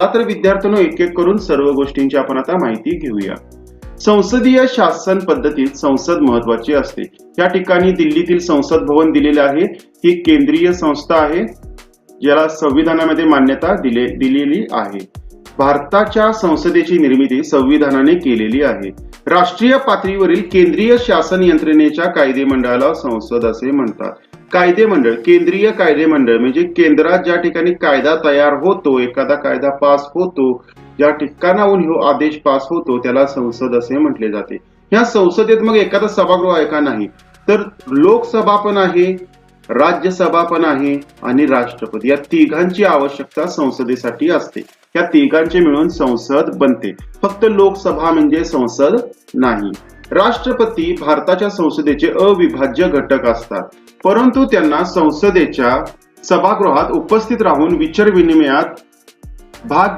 तर विद्यार्थ्यांनो एक एक करून सर्व गोष्टींची आपण आता माहिती घेऊया। संसदीय शासन पद्धतीत संसद महत्वाची असते। या ठिकाणी दिल्लीतील संसद भवन दिलेले आहे। ही केंद्रीय संस्था आहे ज्याला संविधानामध्ये मान्यता दिलेली आहे। भारताच्या संसदेची निर्मिती संविधानाने केलेली आहे। राष्ट्रीय पातळीवरील केंद्रीय शासन यंत्रणेच्या कायदेमंडळाला संसद असे म्हणतात। कायदेमंडळ, केंद्रीय कायदेमंडळ म्हणजे केंद्रात ज्या ठिकाणी कायदा तयार होतो, एखादा कायदा पास होतो, ज्या ठिकाणाहून हा आदेश पास होतो त्याला संसद असे म्हटले जाते। ह्या संसदेत मग एखादा सभागृह आहे का? नाही, तर लोकसभा पण आहे, राज्यसभा पण आहे आणि राष्ट्रपती, या तिघांची आवश्यकता संसदेसाठी असते। या तिघांचे मिळून संसद बनते, फक्त लोकसभा म्हणजे संसद नाही। राष्ट्रपती भारताच्या संसदेचे अविभाज्य घटक असतात, परंतु त्यांना संसदेच्या सभागृहात उपस्थित राहून विचारविनिमयात भाग